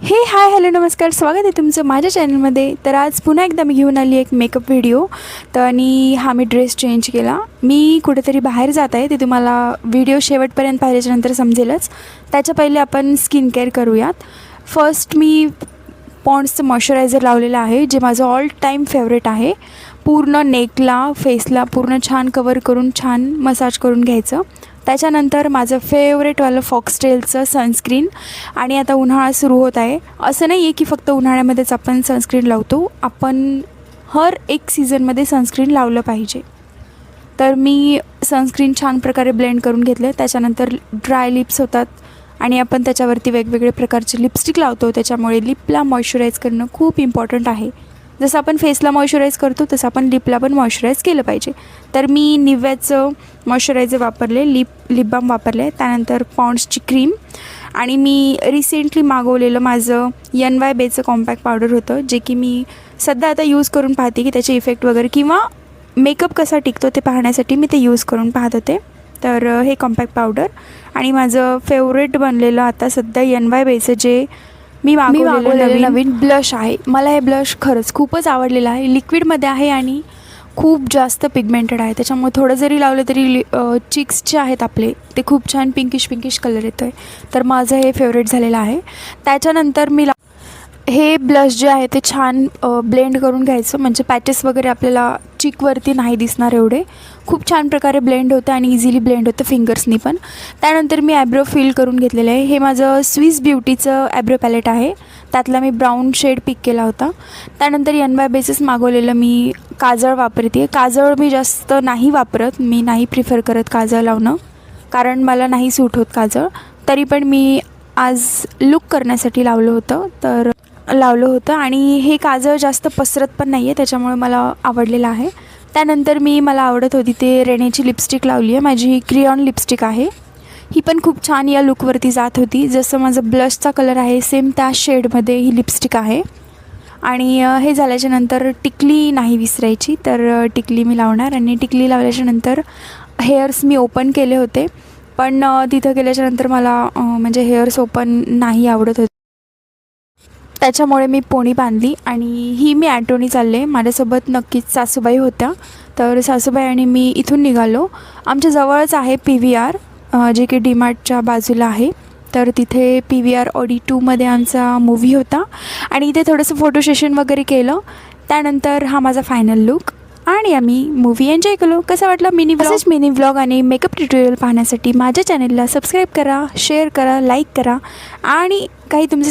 हे hi hello नमस्कार, स्वागत आहे तुमचं माझ्या चॅनलमध्ये. तर आज पुन्हा एकदा मी घेऊन आली एक मेकअप व्हिडिओ. तर आणि हा मी ड्रेस चेंज केला. मी कुठेतरी बाहेर जात आहे, ते तुम्हाला व्हिडिओ शेवटपर्यंत पाहिल्याच्यानंतर समजेलच. त्याच्या पहिले आपण स्किन केअर करूयात. फर्स्ट मी पॉन्ड्सचं मॉइश्चरायझर लावलेलं आहे, जे माझं ऑल टाईम फेवरेट आहे. पूर्ण नेकला फेसला पूर्ण छान कवर करून छान मसाज करून घ्यायचं. त्याच्यानंतर माझं फेवरेटवालं फॉक्सटेलचं सनस्क्रीन. आणि आता उन्हाळा सुरू होत आहे, असं नाही आहे की फक्त उन्हाळ्यामध्येच आपण सनस्क्रीन लावतो, आपण हर एक सीझनमध्ये सनस्क्रीन लावलं पाहिजे. तर मी सनस्क्रीन छान प्रकारे ब्लेंड करून घेतलं. त्याच्यानंतर ड्राय लिप्स होतात आणि आपण त्याच्यावरती वेगवेगळे प्रकारचे लिपस्टिक लावतो, त्याच्यामुळे लिपला मॉइश्चराईज करणं खूप इम्पॉर्टंट आहे. जसं आपण फेसला मॉइश्चराईज करतो तसं आपण लिपला पण मॉइश्चराईज केलं पाहिजे. तर मी निव्याचं मॉइश्चरायझर वापरले, लिप बाम वापरले, त्यानंतर पॉन्ड्सची क्रीम. आणि मी रिसेंटली मागवलेलं माझं NYBayचं कॉम्पॅक्ट पावडर होतं, जे की मी सध्या आता यूज करून पाहते की त्याचे इफेक्ट वगैरे किंवा मेकअप कसा टिकतो ते पाहण्यासाठी मी ते यूज करून पाहत होते. तर हे कॉम्पॅक्ट पावडर आणि माझं फेवरेट बनलेलं आता सध्या NYBayचं जे मी मागवलेलं नवीन ब्लश आहे. मला हे ब्लश खरंच खूपच आवडलेलं आहे. लिक्विडमध्ये आहे आणि खूप जास्त पिगमेंटेड आहे, त्याच्यामुळे थोडं जरी लावलं तरी चिक्स जे आहेत आपले ते खूप छान पिंकिश कलर येतो आहे. तर माझं हे फेवरेट झालेलं आहे. त्याच्यानंतर मी हे ब्लश जे आहे ते छान ब्लेंड करून घ्यायचं, म्हणजे पॅचेस वगैरे आपल्याला चिकवरती नाही दिसणार एवढे. खूप छान प्रकारे ब्लेंड होतं आणि इझिली ब्लेंड होतं फिंगर्सनी पण. त्यानंतर मी ॲब्रो फिल करून घेतलेलं आहे. हे माझं स्विस ब्युटीचं ॲब्रो पॅलेट आहे, त्यातला मी ब्राऊन शेड पिक केला होता. त्यानंतर NYBayचंच मागवलेलं मी काजळ वापरते. काजळ मी जास्त नाही वापरत, मी नाही प्रिफर करत काजळ लावणं, कारण मला नाही सूट होत काजळ. तरी पण मी आज लुक करण्यासाठी लावलं होतं आणि हे काजळ जास्त पसरत पण नाही आहे, त्याच्यामुळे मला आवडलेलं आहे. त्यानंतर मला आवडत होती ते रेनेची लिपस्टिक लावली आहे. माझी ही क्रियॉन लिपस्टिक आहे, ही पण खूप छान या लुकवरती जात होती. जसं माझं ब्लशचा कलर आहे सेम त्या शेडमध्ये ही लिपस्टिक आहे. आणि हे झाल्याच्यानंतर टिकली नाही विसरायची, तर टिकली मी लावणार. आणि टिकली लावल्याच्यानंतर हेअर्स मी ओपन केले होते, पण तिथं केल्याच्यानंतर मला म्हणजे हेअर्स ओपन नाही आवडत होते, त्याच्यामुळे मी पोणी बांधली. आणि ही मी ॲटोनी चालले, माझ्यासोबत नक्कीच सासूबाई होत्या. तर सासूबाई आणि मी इथून निघालो. आमच्या जवळच आहे PVR, जे की DMartच्या बाजूला आहे. तर तिथे PVR ऑडी 2मध्ये आमचा मूव्ही होता आणि इथे थोडंसं फोटो सेशन वगैरे केलं. त्यानंतर हा माझा फायनल लुक आणि आम्ही मूव्ही एन्जॉय केलो. कसा वाटला मिनी व्लॉग आणि मेकअप ट्युटोरियल पाहण्यासाठी माझ्या चॅनलला सबस्क्राईब करा, शेअर करा, लाईक करा आणि काही तुमचे